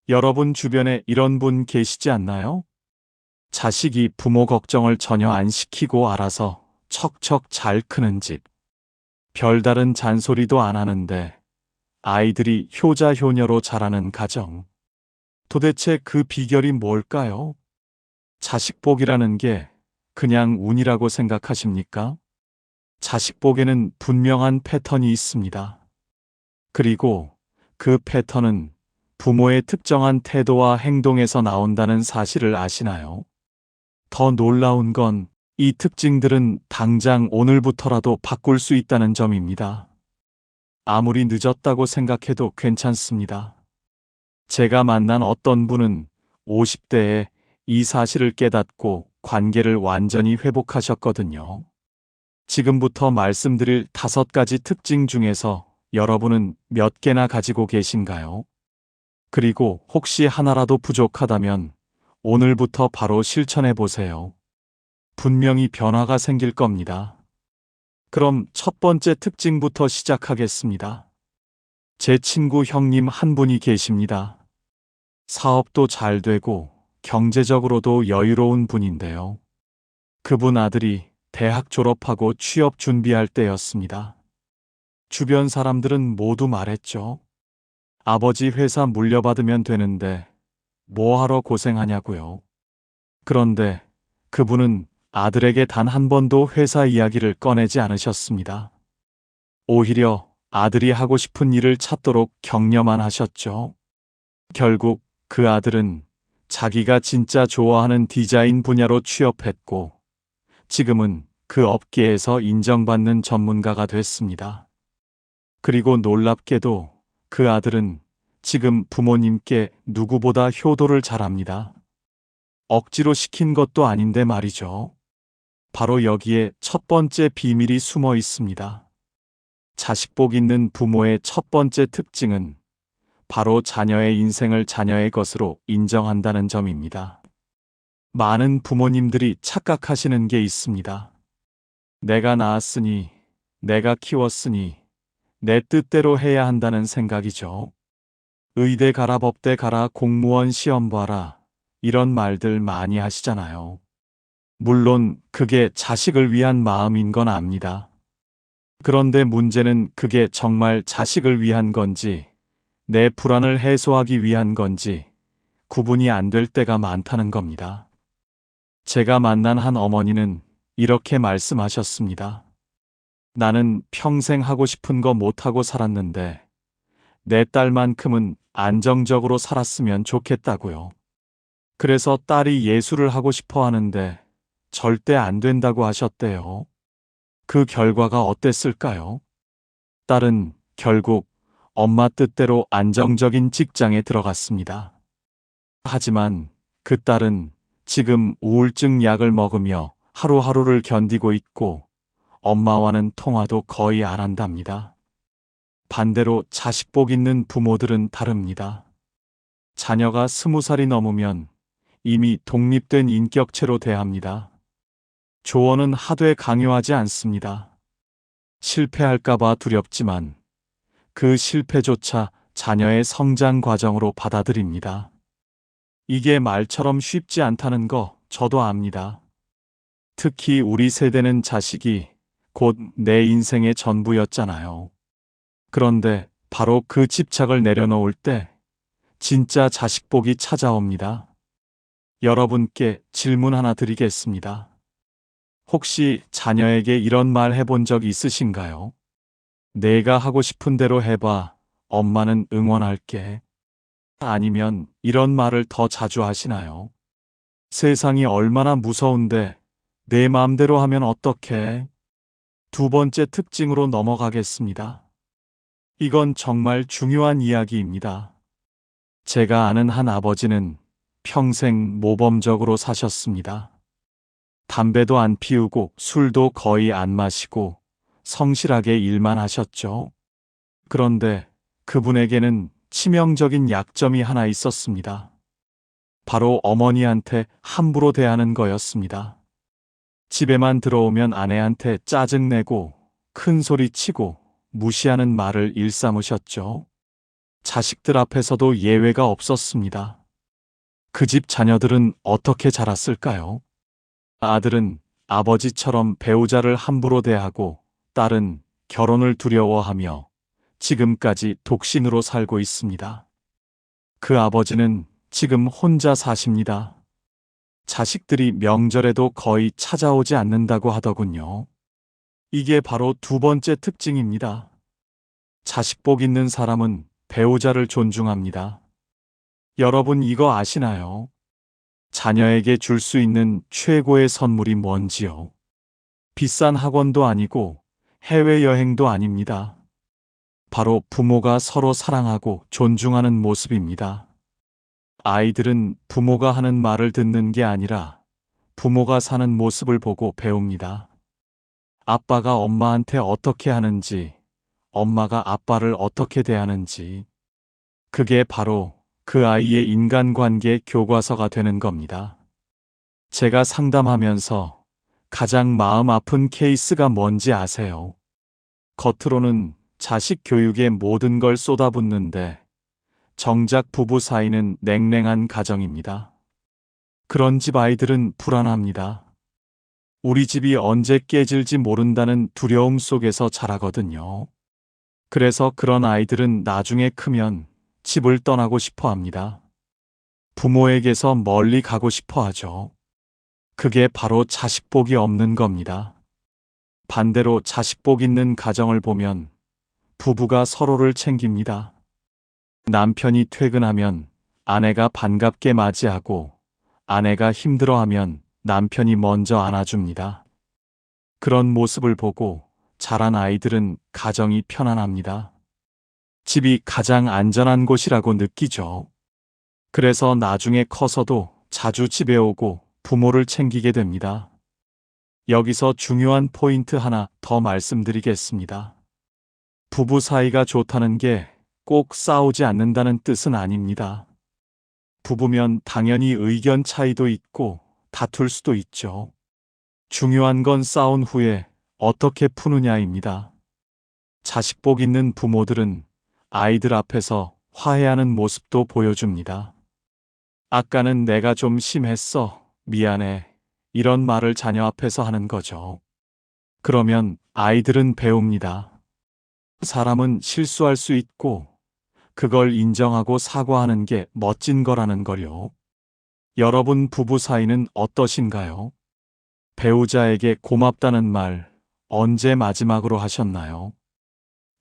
여러분 주변에 이런 분 계시지 않나요? 자식이 부모 걱정을 전혀 안 시키고 알아서 척척 잘 크는 집. 별다른 잔소리도 안 하는데 아이들이 효자효녀로 자라는 가정. 도대체 그 비결이 뭘까요? 자식복이라는 게 그냥 운이라고 생각하십니까? 자식복에는 분명한 패턴이 있습니다. 그리고 그 패턴은 부모의 특정한 태도와 행동에서 나온다는 사실을 아시나요? 더 놀라운 건 이 특징들은 당장 오늘부터라도 바꿀 수 있다는 점입니다. 아무리 늦었다고 생각해도 괜찮습니다. 제가 만난 어떤 분은 50대에 이 사실을 깨닫고 관계를 완전히 회복하셨거든요. 지금부터 말씀드릴 5가지 특징 중에서 여러분은 몇 개나 가지고 계신가요? 그리고 혹시 하나라도 부족하다면 오늘부터 바로 실천해 보세요. 분명히 변화가 생길 겁니다. 그럼 첫 번째 특징부터 시작하겠습니다. 제 친구 형님 한 분이 계십니다. 사업도 잘 되고 경제적으로도 여유로운 분인데요. 그분 아들이 대학 졸업하고 취업 준비할 때였습니다. 주변 사람들은 모두 말했죠. 아버지 회사 물려받으면 되는데 뭐하러 고생하냐고요. 그런데 그분은 아들에게 단 한 번도 회사 이야기를 꺼내지 않으셨습니다. 오히려 아들이 하고 싶은 일을 찾도록 격려만 하셨죠. 결국 그 아들은 자기가 진짜 좋아하는 디자인 분야로 취업했고 지금은 그 업계에서 인정받는 전문가가 됐습니다. 그리고 놀랍게도 그 아들은 지금 부모님께 누구보다 효도를 잘합니다. 억지로 시킨 것도 아닌데 말이죠. 바로 여기에 첫 번째 비밀이 숨어 있습니다. 자식복 있는 부모의 첫 번째 특징은 바로 자녀의 인생을 자녀의 것으로 인정한다는 점입니다. 많은 부모님들이 착각하시는 게 있습니다. 내가 낳았으니, 내가 키웠으니, 내 뜻대로 해야 한다는 생각이죠. 의대 가라, 법대 가라, 공무원 시험 봐라. 이런 말들 많이 하시잖아요. 물론 그게 자식을 위한 마음인 건 압니다. 그런데 문제는 그게 정말 자식을 위한 건지, 내 불안을 해소하기 위한 건지 구분이 안 될 때가 많다는 겁니다. 제가 만난 한 어머니는 이렇게 말씀하셨습니다. 나는 평생 하고 싶은 거 못하고 살았는데 내 딸만큼은 안정적으로 살았으면 좋겠다고요. 그래서 딸이 예술을 하고 싶어 하는데 절대 안 된다고 하셨대요. 그 결과가 어땠을까요? 딸은 결국 엄마 뜻대로 안정적인 직장에 들어갔습니다. 하지만 그 딸은 지금 우울증 약을 먹으며 하루하루를 견디고 있고 엄마와는 통화도 거의 안 한답니다. 반대로 자식복 있는 부모들은 다릅니다. 자녀가 20살이 넘으면 이미 독립된 인격체로 대합니다. 조언은 하되 강요하지 않습니다. 실패할까봐 두렵지만 그 실패조차 자녀의 성장 과정으로 받아들입니다. 이게 말처럼 쉽지 않다는 거 저도 압니다. 특히 우리 세대는 자식이 곧 내 인생의 전부였잖아요. 그런데 바로 그 집착을 내려놓을 때 진짜 자식복이 찾아옵니다. 여러분께 질문 하나 드리겠습니다. 혹시 자녀에게 이런 말 해본 적 있으신가요? 내가 하고 싶은 대로 해봐. 엄마는 응원할게. 아니면 이런 말을 더 자주 하시나요? 세상이 얼마나 무서운데 내 마음대로 하면 어떡해? 두 번째 특징으로 넘어가겠습니다. 이건 정말 중요한 이야기입니다. 제가 아는 한 아버지는 평생 모범적으로 사셨습니다. 담배도 안 피우고 술도 거의 안 마시고 성실하게 일만 하셨죠. 그런데 그분에게는 치명적인 약점이 하나 있었습니다. 바로 어머니한테 함부로 대하는 거였습니다. 집에만 들어오면 아내한테 짜증내고 큰 소리 치고 무시하는 말을 일삼으셨죠. 자식들 앞에서도 예외가 없었습니다. 그 집 자녀들은 어떻게 자랐을까요? 아들은 아버지처럼 배우자를 함부로 대하고 딸은 결혼을 두려워하며 지금까지 독신으로 살고 있습니다. 그 아버지는 지금 혼자 사십니다. 자식들이 명절에도 거의 찾아오지 않는다고 하더군요. 이게 바로 두 번째 특징입니다. 자식복 있는 사람은 배우자를 존중합니다. 여러분 이거 아시나요? 자녀에게 줄 수 있는 최고의 선물이 뭔지요? 비싼 학원도 아니고 해외여행도 아닙니다. 바로 부모가 서로 사랑하고 존중하는 모습입니다. 아이들은 부모가 하는 말을 듣는 게 아니라 부모가 사는 모습을 보고 배웁니다. 아빠가 엄마한테 어떻게 하는지, 엄마가 아빠를 어떻게 대하는지, 그게 바로 그 아이의 인간관계 교과서가 되는 겁니다. 제가 상담하면서 가장 마음 아픈 케이스가 뭔지 아세요? 겉으로는 자식 교육에 모든 걸 쏟아붓는데 정작 부부 사이는 냉랭한 가정입니다. 그런 집 아이들은 불안합니다. 우리 집이 언제 깨질지 모른다는 두려움 속에서 자라거든요. 그래서 그런 아이들은 나중에 크면 집을 떠나고 싶어 합니다. 부모에게서 멀리 가고 싶어 하죠. 그게 바로 자식복이 없는 겁니다. 반대로 자식복 있는 가정을 보면 부부가 서로를 챙깁니다. 남편이 퇴근하면 아내가 반갑게 맞이하고 아내가 힘들어하면 남편이 먼저 안아줍니다. 그런 모습을 보고 자란 아이들은 가정이 편안합니다. 집이 가장 안전한 곳이라고 느끼죠. 그래서 나중에 커서도 자주 집에 오고 부모를 챙기게 됩니다. 여기서 중요한 포인트 하나 더 말씀드리겠습니다. 부부 사이가 좋다는 게 꼭 싸우지 않는다는 뜻은 아닙니다. 부부면 당연히 의견 차이도 있고 다툴 수도 있죠. 중요한 건 싸운 후에 어떻게 푸느냐입니다. 자식복 있는 부모들은 아이들 앞에서 화해하는 모습도 보여줍니다. 아까는 내가 좀 심했어. 미안해. 이런 말을 자녀 앞에서 하는 거죠. 그러면 아이들은 배웁니다. 사람은 실수할 수 있고 그걸 인정하고 사과하는 게 멋진 거라는 걸요. 여러분 부부 사이는 어떠신가요? 배우자에게 고맙다는 말 언제 마지막으로 하셨나요?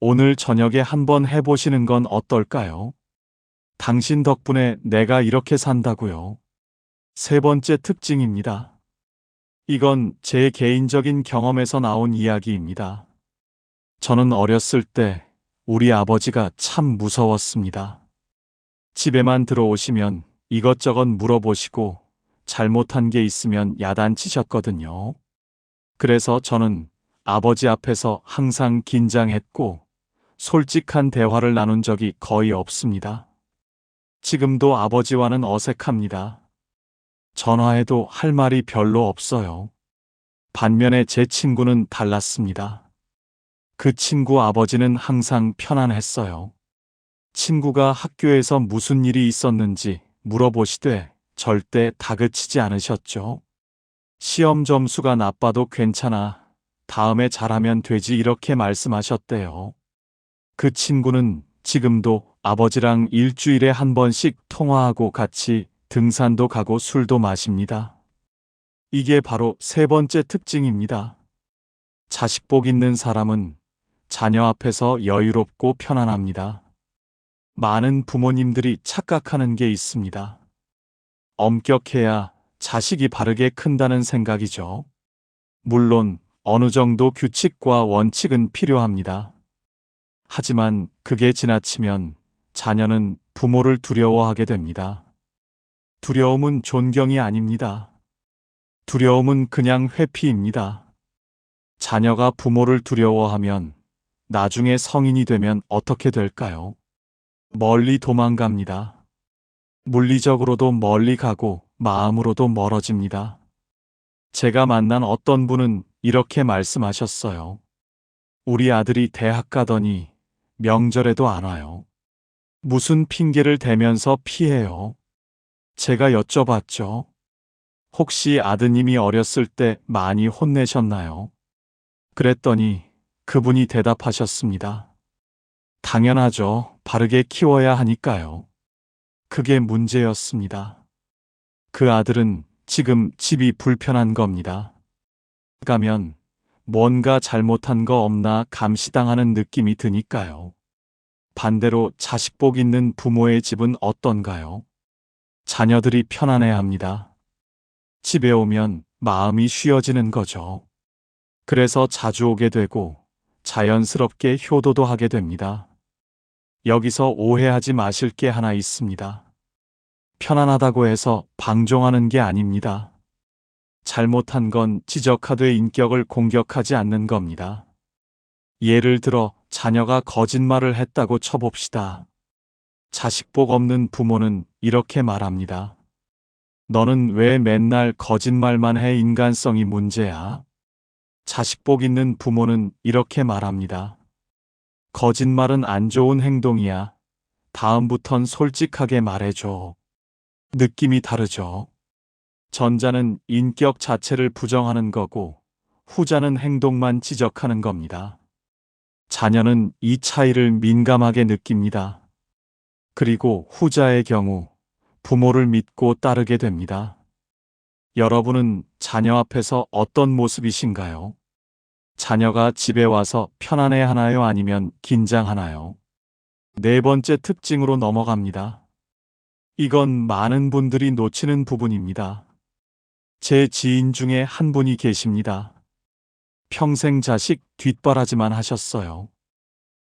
오늘 저녁에 한번 해보시는 건 어떨까요? 당신 덕분에 내가 이렇게 산다고요. 세 번째 특징입니다. 이건 제 개인적인 경험에서 나온 이야기입니다. 저는 어렸을 때 우리 아버지가 참 무서웠습니다. 집에만 들어오시면 이것저것 물어보시고 잘못한 게 있으면 야단치셨거든요. 그래서 저는 아버지 앞에서 항상 긴장했고 솔직한 대화를 나눈 적이 거의 없습니다. 지금도 아버지와는 어색합니다. 전화해도 할 말이 별로 없어요. 반면에 제 친구는 달랐습니다. 그 친구 아버지는 항상 편안했어요. 친구가 학교에서 무슨 일이 있었는지 물어보시되 절대 다그치지 않으셨죠. 시험 점수가 나빠도 괜찮아. 다음에 잘하면 되지 이렇게 말씀하셨대요. 그 친구는 지금도 아버지랑 일주일에 한 번씩 통화하고 같이 등산도 가고 술도 마십니다. 이게 바로 세 번째 특징입니다. 자식복 있는 사람은 자녀 앞에서 여유롭고 편안합니다. 많은 부모님들이 착각하는 게 있습니다. 엄격해야 자식이 바르게 큰다는 생각이죠. 물론 어느 정도 규칙과 원칙은 필요합니다. 하지만 그게 지나치면 자녀는 부모를 두려워하게 됩니다. 두려움은 존경이 아닙니다. 두려움은 그냥 회피입니다. 자녀가 부모를 두려워하면 나중에 성인이 되면 어떻게 될까요? 멀리 도망갑니다. 물리적으로도 멀리 가고 마음으로도 멀어집니다. 제가 만난 어떤 분은 이렇게 말씀하셨어요. 우리 아들이 대학 가더니 명절에도 안 와요. 무슨 핑계를 대면서 피해요? 제가 여쭤봤죠. 혹시 아드님이 어렸을 때 많이 혼내셨나요? 그랬더니 그분이 대답하셨습니다. 당연하죠. 바르게 키워야 하니까요. 그게 문제였습니다. 그 아들은 지금 집이 불편한 겁니다. 가면 뭔가 잘못한 거 없나 감시당하는 느낌이 드니까요. 반대로 자식복 있는 부모의 집은 어떤가요? 자녀들이 편안해 합니다. 집에 오면 마음이 쉬어지는 거죠. 그래서 자주 오게 되고 자연스럽게 효도도 하게 됩니다. 여기서 오해하지 마실 게 하나 있습니다. 편안하다고 해서 방종하는 게 아닙니다. 잘못한 건 지적하되 인격을 공격하지 않는 겁니다. 예를 들어 자녀가 거짓말을 했다고 쳐봅시다. 자식복 없는 부모는 이렇게 말합니다. 너는 왜 맨날 거짓말만 해? 인간성이 문제야. 자식복 있는 부모는 이렇게 말합니다. 거짓말은 안 좋은 행동이야. 다음부턴 솔직하게 말해줘. 느낌이 다르죠. 전자는 인격 자체를 부정하는 거고, 후자는 행동만 지적하는 겁니다. 자녀는 이 차이를 민감하게 느낍니다. 그리고 후자의 경우, 부모를 믿고 따르게 됩니다. 여러분은 자녀 앞에서 어떤 모습이신가요? 자녀가 집에 와서 편안해 하나요? 아니면 긴장하나요? 네 번째 특징으로 넘어갑니다. 이건 많은 분들이 놓치는 부분입니다. 제 지인 중에 한 분이 계십니다. 평생 자식 뒷바라지만 하셨어요.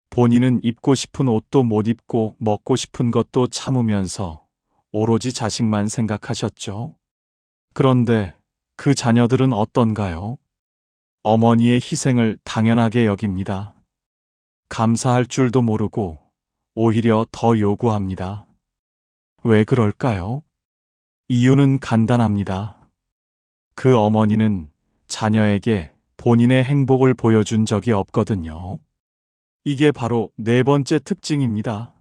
본인은 입고 싶은 옷도 못 입고 먹고 싶은 것도 참으면서 오로지 자식만 생각하셨죠. 그런데 그 자녀들은 어떤가요? 어머니의 희생을 당연하게 여깁니다. 감사할 줄도 모르고 오히려 더 요구합니다. 왜 그럴까요? 이유는 간단합니다. 그 어머니는 자녀에게 본인의 행복을 보여준 적이 없거든요. 이게 바로 네 번째 특징입니다.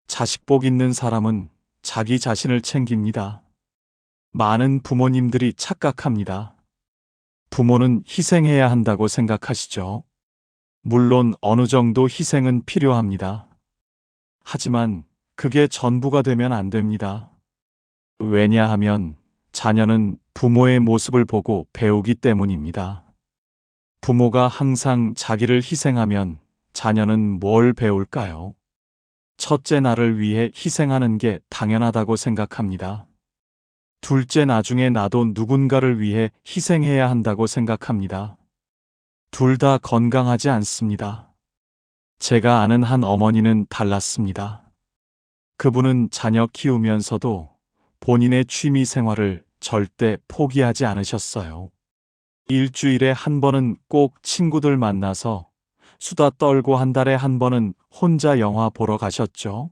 자식복 있는 사람은 자기 자신을 챙깁니다. 많은 부모님들이 착각합니다. 부모는 희생해야 한다고 생각하시죠? 물론 어느 정도 희생은 필요합니다. 하지만 그게 전부가 되면 안 됩니다. 왜냐하면 자녀는 부모의 모습을 보고 배우기 때문입니다. 부모가 항상 자기를 희생하면 자녀는 뭘 배울까요? 첫째, 나를 위해 희생하는 게 당연하다고 생각합니다. 둘째, 나중에 나도 누군가를 위해 희생해야 한다고 생각합니다. 둘 다 건강하지 않습니다. 제가 아는 한 어머니는 달랐습니다. 그분은 자녀 키우면서도 본인의 취미 생활을 절대 포기하지 않으셨어요. 일주일에 한 번은 꼭 친구들 만나서 수다 떨고 한 달에 한 번은 혼자 영화 보러 가셨죠.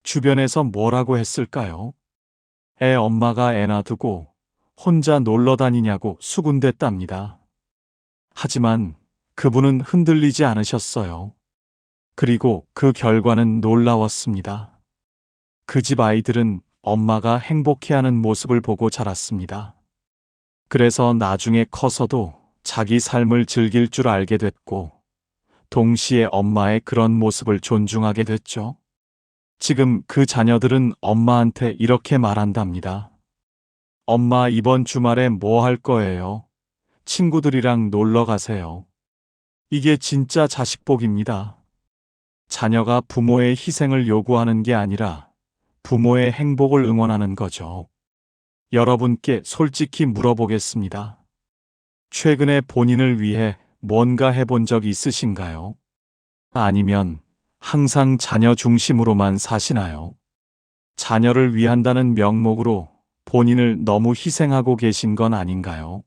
주변에서 뭐라고 했을까요? 애 엄마가 애 놔두고 혼자 놀러 다니냐고 수군댔답니다. 하지만 그분은 흔들리지 않으셨어요. 그리고 그 결과는 놀라웠습니다. 그 집 아이들은 엄마가 행복해하는 모습을 보고 자랐습니다. 그래서 나중에 커서도 자기 삶을 즐길 줄 알게 됐고, 동시에 엄마의 그런 모습을 존중하게 됐죠. 지금 그 자녀들은 엄마한테 이렇게 말한답니다. 엄마, 이번 주말에 뭐 할 거예요? 친구들이랑 놀러 가세요. 이게 진짜 자식복입니다. 자녀가 부모의 희생을 요구하는 게 아니라 부모의 행복을 응원하는 거죠. 여러분께 솔직히 물어보겠습니다. 최근에 본인을 위해 뭔가 해본 적 있으신가요? 아니면 항상 자녀 중심으로만 사시나요? 자녀를 위한다는 명목으로 본인을 너무 희생하고 계신 건 아닌가요?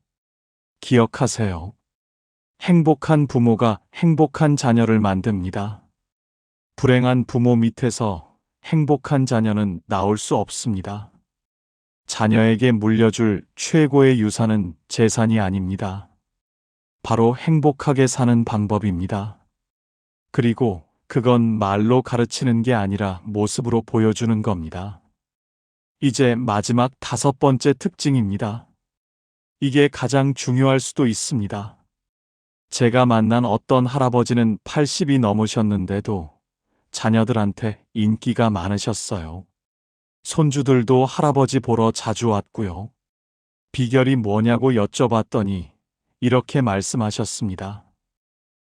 기억하세요. 행복한 부모가 행복한 자녀를 만듭니다. 불행한 부모 밑에서 행복한 자녀는 나올 수 없습니다. 자녀에게 물려줄 최고의 유산은 재산이 아닙니다. 바로 행복하게 사는 방법입니다. 그리고 그건 말로 가르치는 게 아니라 모습으로 보여주는 겁니다. 이제 마지막 5번째 특징입니다. 이게 가장 중요할 수도 있습니다. 제가 만난 어떤 할아버지는 80이 넘으셨는데도 자녀들한테 인기가 많으셨어요. 손주들도 할아버지 보러 자주 왔고요. 비결이 뭐냐고 여쭤봤더니 이렇게 말씀하셨습니다.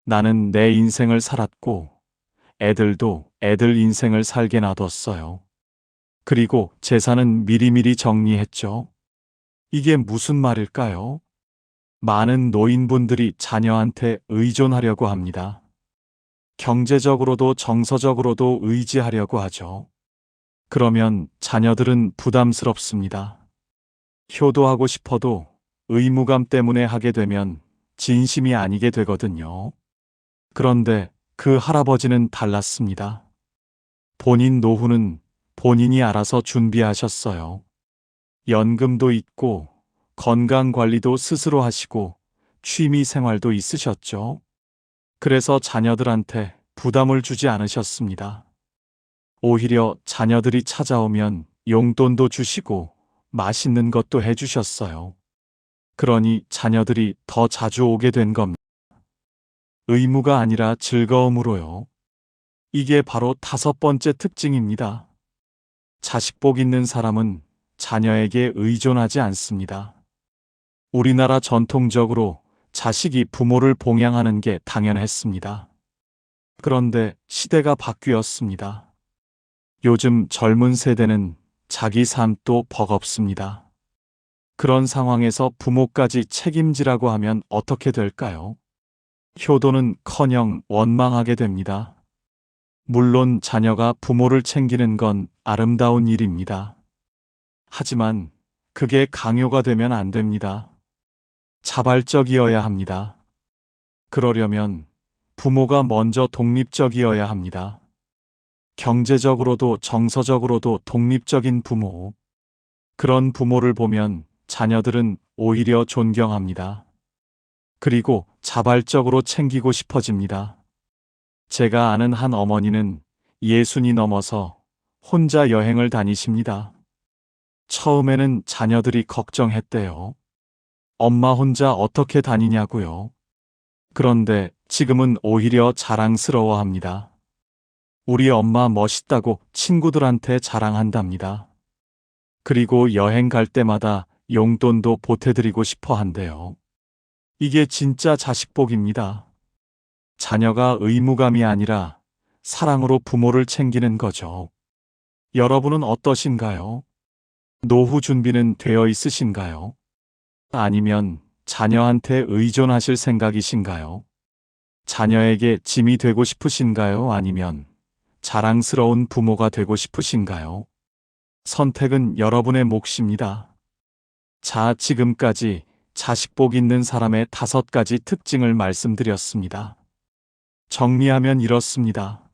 나는 내 인생을 살았고 애들도 애들 인생을 살게 놔뒀어요. 그리고 재산은 미리미리 정리했죠. 이게 무슨 말일까요? 많은 노인분들이 자녀한테 의존하려고 합니다. 경제적으로도 정서적으로도 의지하려고 하죠. 그러면 자녀들은 부담스럽습니다. 효도하고 싶어도 의무감 때문에 하게 되면 진심이 아니게 되거든요. 그런데 그 할아버지는 달랐습니다. 본인 노후는 본인이 알아서 준비하셨어요. 연금도 있고 건강관리도 스스로 하시고 취미 생활도 있으셨죠. 그래서 자녀들한테 부담을 주지 않으셨습니다. 오히려 자녀들이 찾아오면 용돈도 주시고 맛있는 것도 해주셨어요. 그러니 자녀들이 더 자주 오게 된 겁니다. 의무가 아니라 즐거움으로요. 이게 바로 5번째 특징입니다. 자식복 있는 사람은 자녀에게 의존하지 않습니다. 우리나라 전통적으로 자식이 부모를 봉양하는 게 당연했습니다. 그런데 시대가 바뀌었습니다. 요즘 젊은 세대는 자기 삶도 버겁습니다. 그런 상황에서 부모까지 책임지라고 하면 어떻게 될까요? 효도는커녕 원망하게 됩니다. 물론 자녀가 부모를 챙기는 건 아름다운 일입니다. 하지만 그게 강요가 되면 안 됩니다. 자발적이어야 합니다. 그러려면 부모가 먼저 독립적이어야 합니다. 경제적으로도 정서적으로도 독립적인 부모. 그런 부모를 보면 자녀들은 오히려 존경합니다. 그리고 자발적으로 챙기고 싶어집니다. 제가 아는 한 어머니는 60이 넘어서 혼자 여행을 다니십니다. 처음에는 자녀들이 걱정했대요. 엄마 혼자 어떻게 다니냐고요. 그런데 지금은 오히려 자랑스러워합니다. 우리 엄마 멋있다고 친구들한테 자랑한답니다. 그리고 여행 갈 때마다 용돈도 보태드리고 싶어 한대요. 이게 진짜 자식복입니다. 자녀가 의무감이 아니라 사랑으로 부모를 챙기는 거죠. 여러분은 어떠신가요? 노후 준비는 되어 있으신가요? 아니면 자녀한테 의존하실 생각이신가요? 자녀에게 짐이 되고 싶으신가요? 아니면 자랑스러운 부모가 되고 싶으신가요? 선택은 여러분의 몫입니다. 자, 지금까지 자식복 있는 사람의 5가지 특징을 말씀드렸습니다. 정리하면 이렇습니다.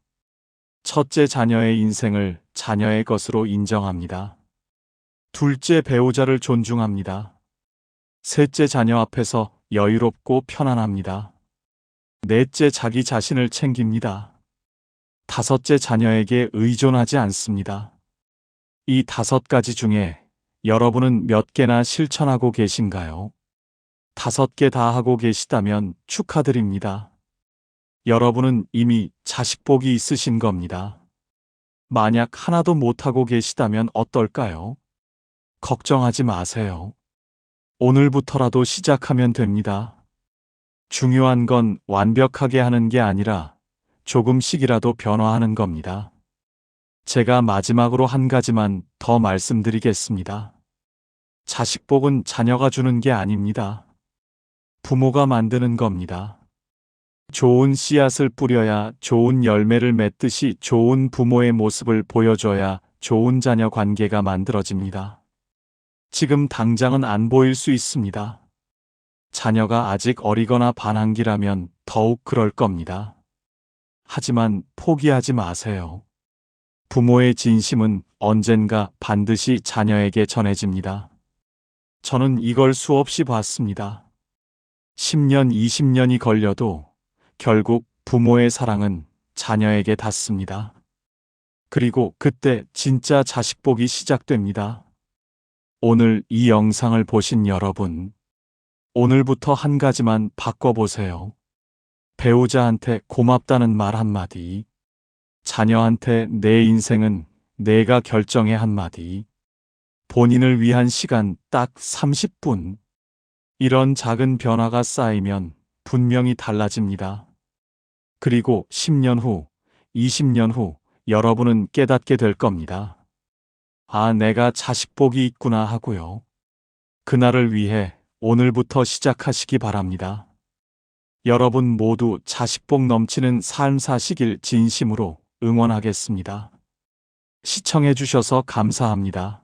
첫째, 자녀의 인생을 자녀의 것으로 인정합니다. 둘째, 배우자를 존중합니다. 셋째, 자녀 앞에서 여유롭고 편안합니다. 넷째, 자기 자신을 챙깁니다. 다섯째, 자녀에게 의존하지 않습니다. 이 5가지 중에 여러분은 몇 개나 실천하고 계신가요? 5개 다 하고 계시다면 축하드립니다. 여러분은 이미 자식복이 있으신 겁니다. 만약 하나도 못하고 계시다면 어떨까요? 걱정하지 마세요. 오늘부터라도 시작하면 됩니다. 중요한 건 완벽하게 하는 게 아니라 조금씩이라도 변화하는 겁니다. 제가 마지막으로 한 가지만 더 말씀드리겠습니다. 자식복은 자녀가 주는 게 아닙니다. 부모가 만드는 겁니다. 좋은 씨앗을 뿌려야 좋은 열매를 맺듯이 좋은 부모의 모습을 보여줘야 좋은 자녀 관계가 만들어집니다. 지금 당장은 안 보일 수 있습니다. 자녀가 아직 어리거나 반항기라면 더욱 그럴 겁니다. 하지만 포기하지 마세요. 부모의 진심은 언젠가 반드시 자녀에게 전해집니다. 저는 이걸 수없이 봤습니다. 10년, 20년이 걸려도 결국 부모의 사랑은 자녀에게 닿습니다. 그리고 그때 진짜 자식복이 시작됩니다. 오늘 이 영상을 보신 여러분, 오늘부터 한 가지만 바꿔보세요. 배우자한테 고맙다는 말 한마디, 자녀한테 내 인생은 내가 결정해 한마디, 본인을 위한 시간 딱 30분. 이런 작은 변화가 쌓이면 분명히 달라집니다. 그리고 10년 후, 20년 후 여러분은 깨닫게 될 겁니다. 아, 내가 자식복이 있구나 하고요. 그날을 위해 오늘부터 시작하시기 바랍니다. 여러분 모두 자식복 넘치는 삶 사시길 진심으로 응원하겠습니다. 시청해 주셔서 감사합니다.